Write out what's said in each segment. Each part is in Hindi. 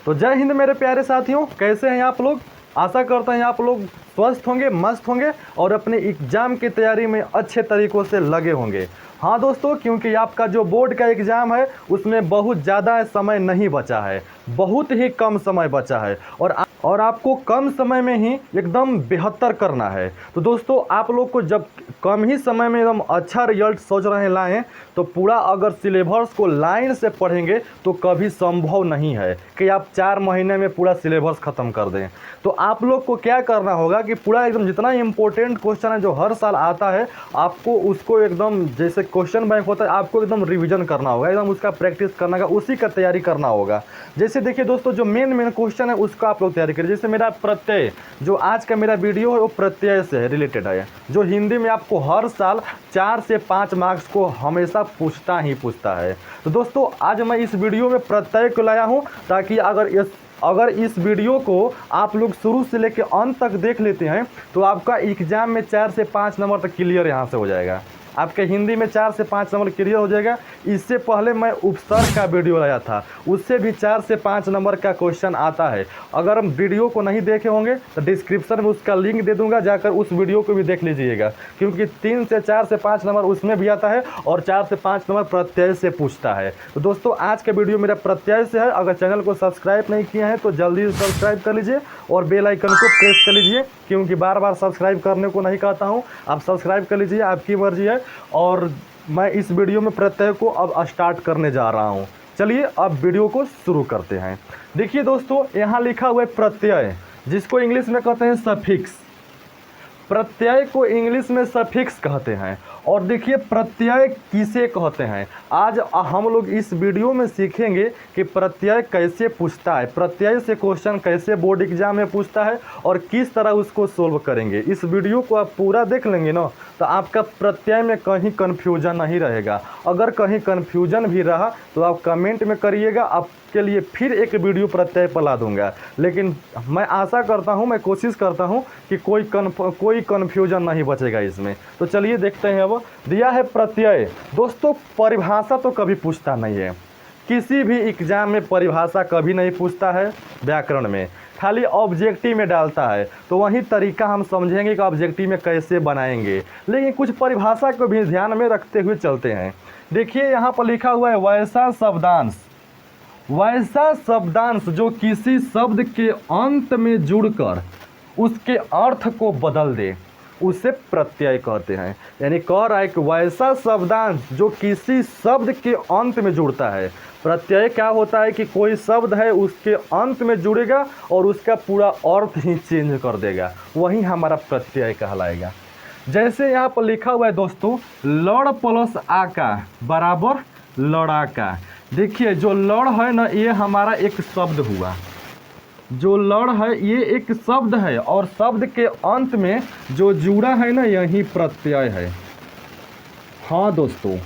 तो जय हिंद मेरे प्यारे साथियों, कैसे हैं आप लोग। आशा करता हैं आप लोग स्वस्थ होंगे, मस्त होंगे और अपने एग्ज़ाम की तैयारी में अच्छे तरीक़ों से लगे होंगे। हाँ दोस्तों, क्योंकि आपका जो बोर्ड का एग्ज़ाम है उसमें बहुत ज़्यादा समय नहीं बचा है, बहुत ही कम समय बचा है और आपको कम समय में ही एकदम बेहतर करना है। तो दोस्तों, आप लोग को जब कम ही समय में एकदम अच्छा रिजल्ट सोच रहे हैं लाएँ, तो पूरा अगर सिलेबस को लाइन से पढ़ेंगे तो कभी संभव नहीं है कि आप 4 महीने में पूरा सिलेबस ख़त्म कर दें। तो आप लोग को क्या करना होगा कि पूरा एकदम जितना इम्पोर्टेंट क्वेश्चन है जो हर साल आता है, आपको उसको एकदम जैसे क्वेश्चन बैंक होता है, आपको एकदम रिवीजन करना होगा, एकदम उसका प्रैक्टिस करना होगा, उसी का तैयारी करना होगा। जैसे देखिए दोस्तों, जो मेन क्वेश्चन है उसका आप लोग तैयारी करिए। जैसे मेरा प्रत्यय, जो आज का मेरा वीडियो है वो प्रत्यय से रिलेटेड है, जो हिंदी में आपको हर साल 4 से 5 मार्क्स को हमेशा पूछता है। तो दोस्तों, आज मैं इस वीडियो में प्रत्यय को लाया हूँ ताकि अगर इस वीडियो को आप लोग शुरू से लेकर अंत तक देख लेते हैं तो आपका एग्ज़ाम में 4 से 5 नंबर तक क्लियर यहाँ से हो जाएगा। आपके हिंदी में 4 से 5 नंबर क्लियर हो जाएगा। इससे पहले मैं उपसर्ग का वीडियो लाया था, उससे भी 4 से 5 नंबर का क्वेश्चन आता है। अगर हम वीडियो को नहीं देखे होंगे तो डिस्क्रिप्शन में उसका लिंक दे दूंगा, जाकर उस वीडियो को भी देख लीजिएगा, क्योंकि 3 से 4 से 5 नंबर उसमें भी आता है और 4 से 5 नंबर प्रत्यय से पूछता है। तो दोस्तों, आज का वीडियो मेरा प्रत्यय से है। अगर चैनल को सब्सक्राइब नहीं किया है तो जल्दी सब्सक्राइब कर लीजिए और बेल आइकन को प्रेस कर लीजिए, क्योंकि बार बार सब्सक्राइब करने को नहीं कहता हूँ। आप सब्सक्राइब कर लीजिए, आपकी मर्जी है। और मैं इस वीडियो में प्रत्यय को अब स्टार्ट करने जा रहा हूँ। चलिए अब वीडियो को शुरू करते हैं। देखिए दोस्तों, यहाँ लिखा हुआ है प्रत्यय, जिसको इंग्लिश में कहते हैं सफिक्स। प्रत्यय को इंग्लिश में सफिक्स कहते हैं। और देखिए प्रत्यय किसे कहते हैं, आज हम लोग इस वीडियो में सीखेंगे कि प्रत्यय कैसे पूछता है, प्रत्यय से क्वेश्चन कैसे बोर्ड एग्जाम में पूछता है और किस तरह उसको सोल्व करेंगे। इस वीडियो को आप पूरा देख लेंगे ना, तो आपका प्रत्यय में कहीं कन्फ्यूजन नहीं रहेगा। अगर कहीं कन्फ्यूजन भी रहा तो आप कमेंट में करिएगा, आपके लिए फिर एक वीडियो प्रत्यय पर ला दूंगा। लेकिन मैं आशा करता हूं, मैं कोशिश करता हूं कि कोई कन्फ्यूजन नहीं बचेगा इसमें। तो चलिए देखते हैं। अब दिया है प्रत्यय। दोस्तों, परिभाषा तो कभी पूछता नहीं है, किसी भी एग्जाम में परिभाषा कभी नहीं पूछता है। व्याकरण में खाली ऑब्जेक्टिव में डालता है, तो वही तरीका हम समझेंगे कि ऑब्जेक्टिव में कैसे बनाएंगे। लेकिन कुछ परिभाषा को भी ध्यान में रखते हुए चलते हैं। देखिए यहाँ पर लिखा हुआ है वैसा शब्दांश। वैसा शब्दांश जो किसी शब्द के अंत में जुड़कर उसके अर्थ को बदल दे, उसे प्रत्यय कहते हैं। यानी कह रहा है कि वैसा शब्दांश जो किसी शब्द के अंत में जुड़ता है। प्रत्यय क्या होता है कि कोई शब्द है उसके अंत में जुड़ेगा और उसका पूरा अर्थ ही चेंज कर देगा, वही हमारा प्रत्यय कहलाएगा। जैसे यहाँ पर लिखा हुआ है दोस्तों, लड़ प्लस आका बराबर लड़ाका। देखिए जो लड़ है ना, ये हमारा एक शब्द हुआ। जो लड़ है ये एक शब्द है और शब्द के अंत में जो जुड़ा है ना, यही प्रत्यय है। हाँ दोस्तों,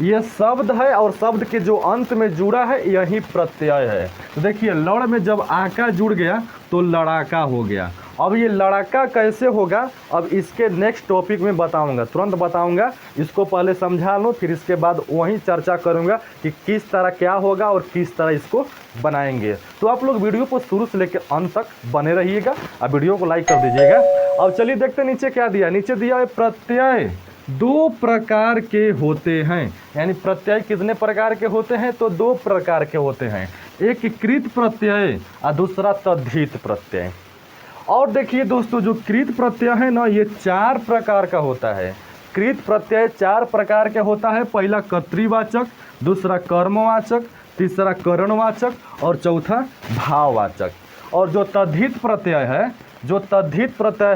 ये शब्द है और शब्द के जो अंत में जुड़ा है यही प्रत्यय है। तो देखिए लड़ में जब आका जुड़ गया तो लड़ाका हो गया। अब ये लड़ाका कैसे होगा, अब इसके नेक्स्ट टॉपिक में बताऊंगा, तुरंत बताऊंगा। इसको पहले समझा लो, फिर इसके बाद वहीं चर्चा करूंगा कि किस तरह क्या होगा और किस तरह इसको बनाएंगे। तो आप लोग वीडियो को शुरू से लेकर अंत तक बने रहिएगा। अब वीडियो को लाइक कर दीजिएगा। अब चलिए देखते हैं नीचे क्या दिया। नीचे दिया है प्रत्यय 2 प्रकार के होते हैं। यानी प्रत्यय कितने प्रकार के होते हैं, तो 2 प्रकार के होते हैं। एक कृत प्रत्यय और दूसरा तद्धित प्रत्यय। और देखिए दोस्तों, जो कृत प्रत्यय है ना, ये 4 प्रकार का होता है। कृत प्रत्यय 4 प्रकार के होता है। पहला कर्तृवाचक, दूसरा कर्मवाचक, तीसरा करणवाचक और चौथा भाववाचक। और जो तद्धित प्रत्यय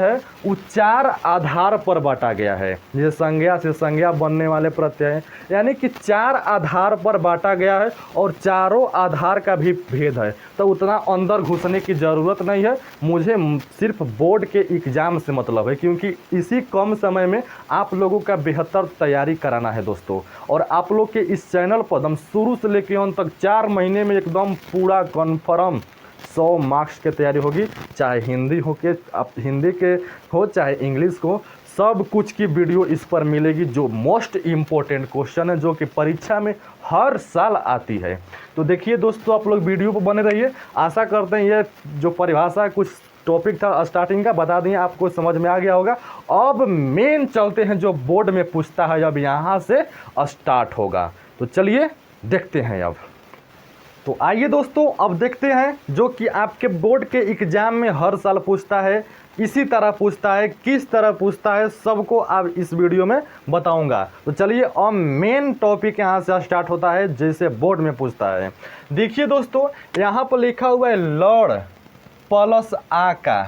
है, वो 4 आधार पर बांटा गया है। जैसे संज्ञा से संज्ञा बनने वाले प्रत्यय, यानी कि 4 आधार पर बांटा गया है और चारों आधार का भी भेद है। तो उतना अंदर घुसने की ज़रूरत नहीं है, मुझे सिर्फ बोर्ड के एग्ज़ाम से मतलब है, क्योंकि इसी कम समय में आप लोगों का बेहतर तैयारी कराना है दोस्तों। और आप लोग के इस चैनल पर एकदम शुरू से लेकर अंत तक 4 महीने में एकदम पूरा कन्फर्म 100 मार्क्स की तैयारी होगी। चाहे हिंदी के हो चाहे इंग्लिश को, सब कुछ की वीडियो इस पर मिलेगी, जो मोस्ट इम्पोर्टेंट क्वेश्चन है जो कि परीक्षा में हर साल आती है। तो देखिए दोस्तों, आप लोग वीडियो पर बने रहिए। आशा करते हैं ये जो परिभाषा कुछ टॉपिक था स्टार्टिंग का बता दिए, आपको समझ में आ गया होगा। अब मेन चलते हैं जो बोर्ड में पूछता है, अब यहाँ से स्टार्ट होगा। तो चलिए देखते हैं अब। तो आइए दोस्तों, अब देखते हैं जो कि आपके बोर्ड के एग्जाम में हर साल पूछता है, इसी तरह पूछता है, किस तरह पूछता है, सबको अब इस वीडियो में बताऊंगा। तो चलिए अब मेन टॉपिक यहाँ से स्टार्ट होता है जैसे बोर्ड में पूछता है। देखिए दोस्तों, यहाँ पर लिखा हुआ है लड़ प्लस आका,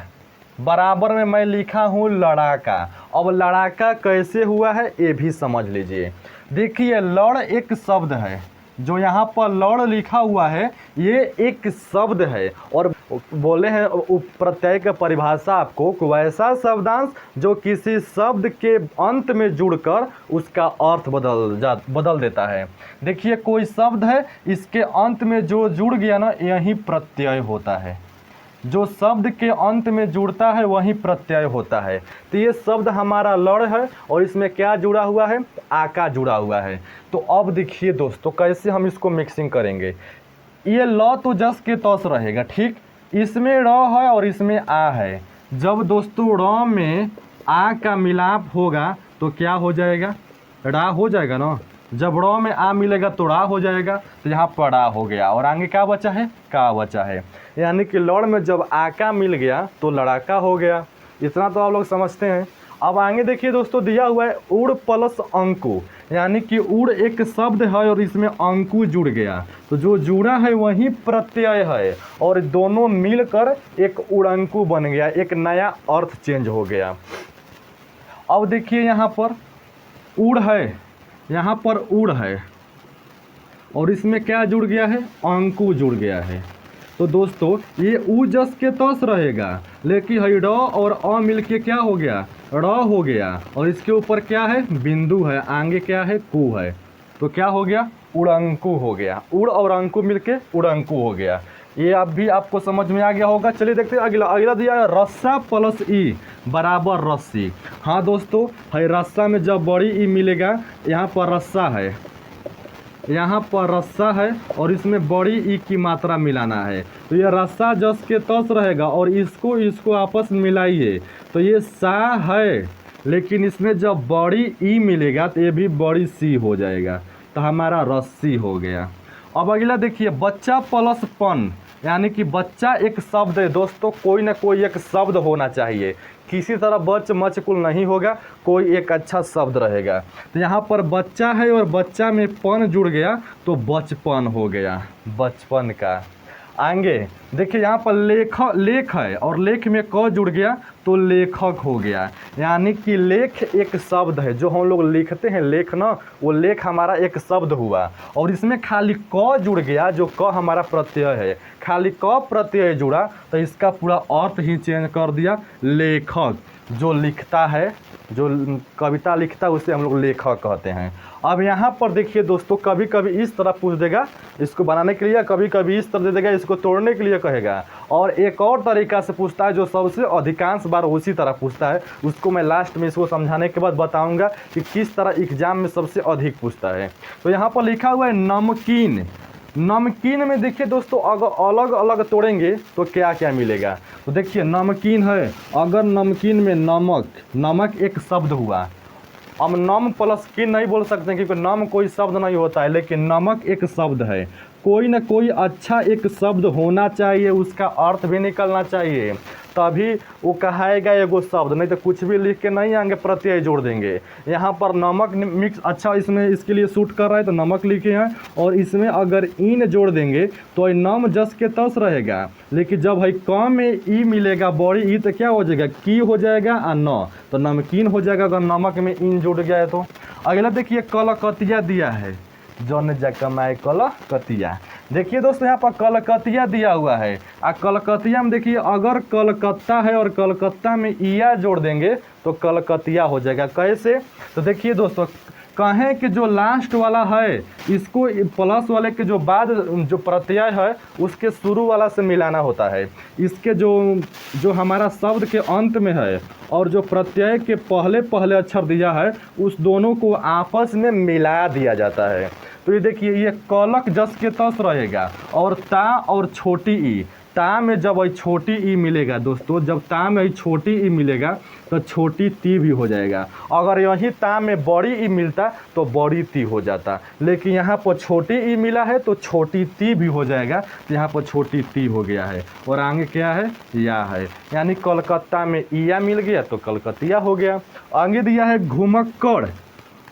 बराबर में मैं लिखा हूँ लड़ाका। अब लड़ाका कैसे हुआ है ये भी समझ लीजिए। देखिए लड़ एक शब्द है, जो यहाँ पर लड़ लिखा हुआ है ये एक शब्द है, और बोले हैं प्रत्यय का परिभाषा आपको वैसा शब्दांश जो किसी शब्द के अंत में जुड़कर उसका अर्थ बदल देता है। देखिए कोई शब्द है, इसके अंत में जो जुड़ गया ना यही प्रत्यय होता है। जो शब्द के अंत में जुड़ता है वही प्रत्यय होता है। तो ये शब्द हमारा लड़ है और इसमें क्या जुड़ा हुआ है, आका जुड़ा हुआ है। तो अब देखिए दोस्तों कैसे हम इसको मिक्सिंग करेंगे। ये ल तो जस के तस रहेगा, ठीक। इसमें र है और इसमें आ है। जब दोस्तों र में आ का मिलाप होगा तो क्या हो जाएगा, रा हो जाएगा ना। जब र में आ मिलेगा तो रा हो जाएगा, तो यहाँ पर रा हो गया और आगे क्या बचा है, का बचा है। यानी कि लड़ में जब आका मिल गया तो लड़ाका हो गया। इतना तो आप लोग समझते हैं। अब आगे देखिए दोस्तों, दिया हुआ है उड़ प्लस अंकु, यानी कि उड़ एक शब्द है और इसमें अंकु जुड़ गया, तो जो जुड़ा है वही प्रत्यय है और दोनों मिलकर एक उड़ंकु बन गया, एक नया अर्थ चेंज हो गया। अब देखिए यहाँ पर उड़ है, यहाँ पर उड़ है और इसमें क्या जुड़ गया है, अंकु जुड़ गया है। तो दोस्तों ये उ जस के तस रहेगा, लेकिन है ड और अ मिलके क्या हो गया, र हो गया, और इसके ऊपर क्या है, बिंदु है, आगे क्या है, कु है, तो क्या हो गया, उड़ंकु हो गया। उड़ और अंकु मिलके उड़ंकु हो गया। ये अब भी आपको समझ में आ गया होगा। चलिए देखते हैं अगला। अगला दिया है रस्सा प्लस ई बराबर रस्सी। हाँ दोस्तों, है रस्सा में जब बड़ी ई मिलेगा, यहाँ पर रस्सा है, यहाँ पर रस्सा है और इसमें बड़ी ई की मात्रा मिलाना है, तो ये रस्सा जस के तस रहेगा और इसको आपस में मिलाइए तो ये सा है, लेकिन इसमें जब बड़ी ई मिलेगा तो ये भी बड़ी सी हो जाएगा, तो हमारा रस्सी हो गया। अब अगला देखिए बच्चा प्लस पन, यानी कि बच्चा एक शब्द है दोस्तों, कोई ना कोई एक शब्द होना चाहिए, किसी तरह बच मच कुल नहीं होगा, कोई एक अच्छा शब्द रहेगा। तो यहाँ पर बच्चा है और बच्चा में पन जुड़ गया तो बचपन हो गया, बचपन का। आगे देखिए यहाँ पर लेख है और लेख में क जुड़ गया तो लेखक हो गया। यानी कि लेख एक शब्द है, जो हम लोग लिखते हैं लेख ना, वो लेख हमारा एक शब्द हुआ और इसमें खाली क जुड़ गया, जो क हमारा प्रत्यय है, खाली क प्रत्यय जुड़ा तो इसका पूरा अर्थ ही चेंज कर दिया। लेखक जो लिखता है, जो कविता लिखता है उसे हम लोग लेखक कहते हैं। अब यहाँ पर देखिए दोस्तों, कभी कभी इस तरह पूछ देगा इसको बनाने के लिए, कभी कभी इस तरह दे देगा इसको तोड़ने के लिए कहेगा, और एक और तरीका से पूछता है जो सबसे अधिकांश बार उसी तरह पूछता है, उसको मैं लास्ट में इसको समझाने के बाद बताऊंगा कि किस तरह एग्जाम में सबसे अधिक पूछता है। तो यहाँ पर लिखा हुआ है नमकीन। नमकीन में देखिए दोस्तों, अगर अलग अलग तोड़ेंगे तो क्या क्या मिलेगा। तो देखिए नमकीन है, अगर नमकीन में नमक एक शब्द हुआ, हम नम प्लस किन नहीं बोल सकते क्योंकि नम कोई शब्द नहीं होता है, लेकिन नमक एक शब्द है। कोई ना कोई अच्छा एक शब्द होना चाहिए, उसका अर्थ भी निकलना चाहिए, तभी वो कहाएगा एगो शब्द, नहीं तो कुछ भी लिख के नहीं आएंगे, प्रत्यय जोड़ देंगे। यहाँ पर नमक मिक्स अच्छा इसमें इसके लिए सूट कर रहा है तो नमक लिखे हैं, और इसमें अगर इन जोड़ देंगे तो नम जस के तस रहेगा, लेकिन जब है क में ई मिलेगा बड़ी ई तो क्या हो जाएगा, की हो जाएगा और न, तो नमकीन हो जाएगा अगर नमक में इन जुड़ गया है तो। अगला देखिए कलकतिया दिया है, जौन जकमाए कलकतिया। देखिए दोस्तों यहाँ पर कलकतिया दिया हुआ है, आ कलकतिया में देखिए अगर कलकत्ता है और कलकत्ता में इया जोड़ देंगे तो कलकतिया हो जाएगा। कैसे, तो देखिए दोस्तों कहें कि जो लास्ट वाला है इसको प्लस वाले के जो बाद जो प्रत्यय है उसके शुरू वाला से मिलाना होता है। इसके जो हमारा शब्द के अंत में है और जो प्रत्यय के पहले पहले अक्षर दिया है उस दोनों को आपस में मिला दिया जाता है। तो ये देखिए, ये कलक जस के तस रहेगा और ता और छोटी ई, ता में जब ये छोटी ई मिलेगा दोस्तों, जब ता में ये छोटी ई मिलेगा तो छोटी ती भी हो जाएगा। अगर यही ता में बड़ी ई मिलता तो बड़ी ती हो जाता, लेकिन यहाँ पर छोटी ई मिला है तो छोटी ती भी हो जाएगा, तो यहाँ पर छोटी ती हो गया है। और आगे क्या है, या है, यानी कलकत्ता में ईया मिल गया तो कलकतिया हो गया। आगे दिया है घुमक्कड़।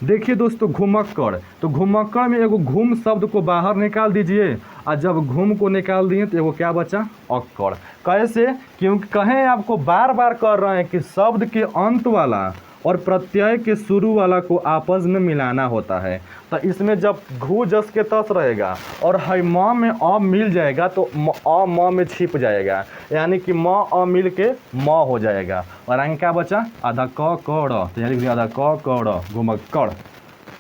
देखिए दोस्तों, घुमक्कड़, तो घुमक्कड़ में एगो घूम शब्द को बाहर निकाल दीजिए और जब घूम को निकाल दिए तो एगो क्या बचा, अक्कड़। कैसे, क्योंकि कहें आपको बार बार कर रहे हैं कि शब्द के अंत वाला और प्रत्यय के शुरू वाला को आपस में मिलाना होता है। तो इसमें जब घू जस के तस रहेगा और है म में अ मिल जाएगा तो अ म में छिप जाएगा, यानी कि म अ मिल के म हो जाएगा। और आगे क्या बचा, आधा क क ड़, तो यानी आधा क क ड़, घुमक्कड़।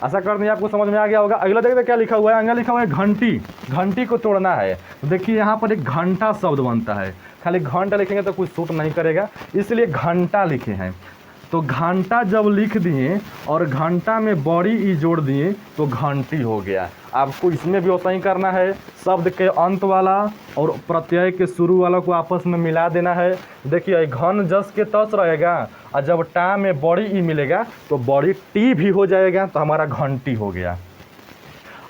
आशा करते हैं आपको समझ में आ गया होगा। अगला देखते क्या लिखा हुआ है, अगला लिखा हुआ है घंटी। घंटी को तोड़ना है, तो देखिए यहाँ पर एक घंटा शब्द बनता है। खाली घंटा लिखेंगे तो कुछ सूट नहीं करेगा, इसलिए घंटा लिखे हैं। तो घंटा जब लिख दिए और घंटा में बड़ी ई जोड़ दिए तो घंटी हो गया। आपको इसमें भी वैसा ही करना है, शब्द के अंत वाला और प्रत्यय के शुरू वाला को आपस में मिला देना है। देखिए, घन जस के तस रहेगा और जब टा में बड़ी ई मिलेगा तो बड़ी टी भी हो जाएगा, तो हमारा घंटी हो गया।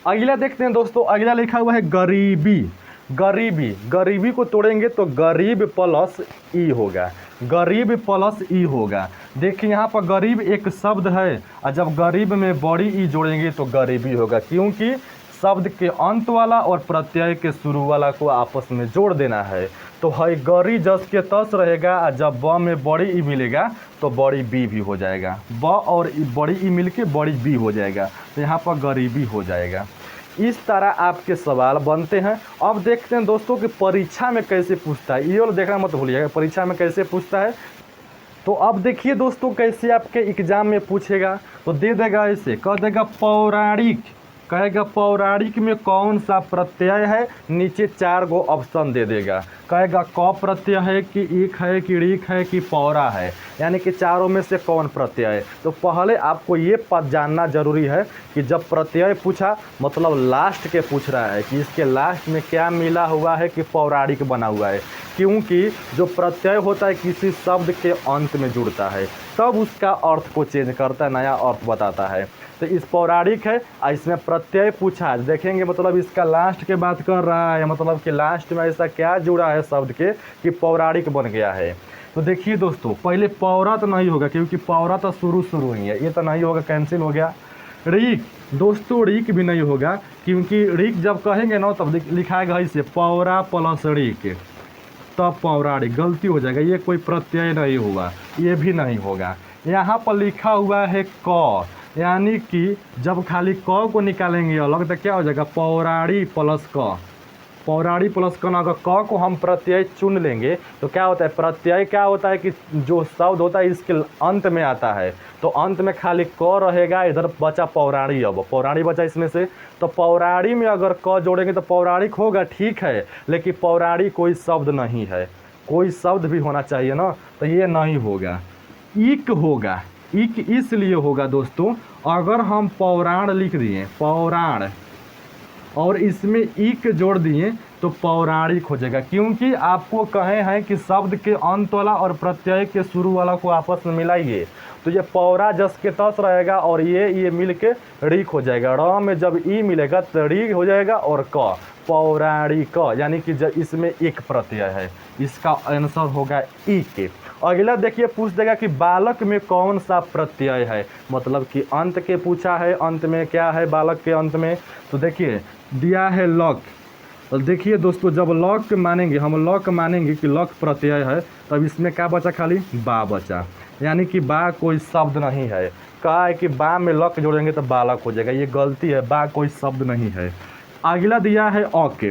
अगला देखते हैं दोस्तों, अगला लिखा हुआ है गरीबी। गरीबी, गरीबी को तोड़ेंगे तो गरीब प्लस ई होगा, गरीब प्लस ई होगा। देखिए यहाँ पर गरीब एक शब्द है और जब गरीब में बड़ी ई जोड़ेंगे तो गरीबी होगा, क्योंकि शब्द के अंत वाला और प्रत्यय के शुरू वाला को आपस में जोड़ देना है। तो है गरी जस के तस रहेगा और जब ब में बड़ी ई मिलेगा तो बड़ी बी भी हो जाएगा, ब और बड़ी ई मिल के बड़ी बी हो जाएगा, तो यहाँ पर गरीबी हो जाएगा। इस तरह आपके सवाल बनते हैं। अब देखते हैं दोस्तों कि परीक्षा में कैसे पूछता है, ये वाला देखना मत भूलिएगा, परीक्षा में कैसे पूछता है। तो अब देखिए दोस्तों कैसे आपके एग्जाम में पूछेगा, तो दे देगा ऐसे, कह देगा पौराणिक, कहेगा पौराणिक में कौन सा प्रत्यय है, नीचे 4 गो ऑप्शन दे देगा। कहेगा क प्रत्यय है कि ईक है कि ऋक है कि पौरा है, यानी कि चारों में से कौन प्रत्यय है। तो पहले आपको ये बात जानना जरूरी है कि जब प्रत्यय पूछा मतलब लास्ट के पूछ रहा है कि इसके लास्ट में क्या मिला हुआ है कि पौराणिक बना हुआ है, क्योंकि जो प्रत्यय होता है किसी शब्द के अंत में जुड़ता है तब उसका अर्थ को चेंज करता है, नया अर्थ बताता है। तो इस पौराणिक है और इसमें प्रत्यय पूछा है, देखेंगे मतलब इसका लास्ट के बात कर रहा है, मतलब कि लास्ट में ऐसा क्या जुड़ा है शब्द के कि पौराणिक बन गया है। तो देखिए दोस्तों, पहले पौरा तो नहीं होगा क्योंकि पौरा तो शुरू ही है, ये तो नहीं होगा, कैंसिल हो गया। ऋक, दोस्तों ऋक भी नहीं होगा क्योंकि ऋक जब कहेंगे ना तब लिखाएगा इसे पौरा प्लस ऋक, तब पौराणिक, गलती हो जाएगा, ये कोई प्रत्यय नहीं होगा, ये भी नहीं होगा। यहाँ पर लिखा हुआ है क, यानी कि जब खाली क को निकालेंगे अलग तो क्या हो जाएगा, पौराणी प्लस क, पौराणी प्लस क। अगर क को हम प्रत्यय चुन लेंगे तो क्या होता है, प्रत्यय क्या होता है कि जो शब्द होता है इसके अंत में आता है, तो अंत में खाली क रहेगा, इधर बचा पौराणी, अब पौराणी बचा इसमें से, तो पौराणी में अगर क जोड़ेंगे तो पौराणिक होगा, ठीक है, लेकिन पौराणी कोई शब्द नहीं है, कोई शब्द भी होना चाहिए ना, तो ये नहीं होगा, इक होगा। इक इसलिए होगा दोस्तों, अगर हम पौराण लिख दिए, पौराण, और इसमें इक जोड़ दिए तो पौराणिक हो जाएगा, क्योंकि आपको कहे हैं कि शब्द के अंत वाला और प्रत्यय के शुरू वाला को आपस में मिलाइए, तो ये पौरा जस के तस रहेगा और ये मिल के ऋक हो जाएगा। र में जब ई मिलेगा तो ऋक हो जाएगा और क, पौराणिक, यानी कि जब इसमें एक प्रत्यय है, इसका आंसर होगा इक। अगला देखिए पूछ देगा कि बालक में कौन सा प्रत्यय है, मतलब कि अंत के पूछा है, अंत में क्या है बालक के अंत में, तो देखिए दिया है लक। तो देखिए दोस्तों, जब लक मानेंगे, हम लक मानेंगे कि लक प्रत्यय है, तब इसमें क्या बचा, खाली बा बचा, यानी कि बा कोई शब्द नहीं है। कहा है कि बा में लक जोड़ेंगे तो बालक हो जाएगा, ये गलती है, बा कोई शब्द नहीं है। अगला दिया है अक।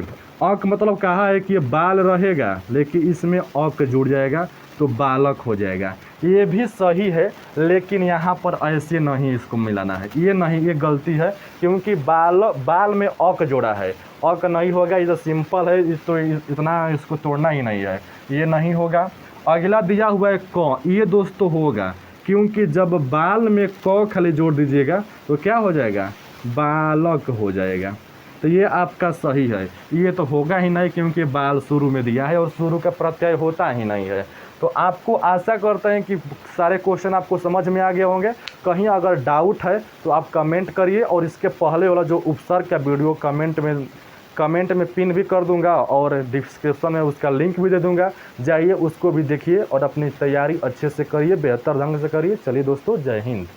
अक मतलब कहा है कि ये बाल रहेगा लेकिन इसमें अक जुड़ जाएगा, तो बालक हो जाएगा। ये भी सही है, लेकिन यहाँ पर ऐसे नहीं इसको मिलाना है, ये नहीं, ये गलती है, क्योंकि बाल में अक जोड़ा है, अक नहीं होगा, ये तो सिंपल है, तो इतना इसको तोड़ना ही नहीं है, ये नहीं होगा। अगला दिया हुआ है क, ये दोस्तों होगा, क्योंकि जब बाल में क खाली जोड़ दीजिएगा तो क्या हो जाएगा, बालक हो जाएगा। तो ये आपका सही है, ये तो होगा ही नहीं, क्योंकि बाल शुरू में दिया है और शुरू का प्रत्यय होता ही नहीं है। तो आपको आशा करते हैं कि सारे क्वेश्चन आपको समझ में आ गए होंगे। कहीं अगर डाउट है तो आप कमेंट करिए, और इसके पहले वाला जो उपसर्ग का वीडियो कमेंट में पिन भी कर दूंगा, और डिस्क्रिप्शन में उसका लिंक भी दे दूंगा, जाइए उसको भी देखिए और अपनी तैयारी अच्छे से करिए, बेहतर ढंग से करिए। चलिए दोस्तों, जय हिंद।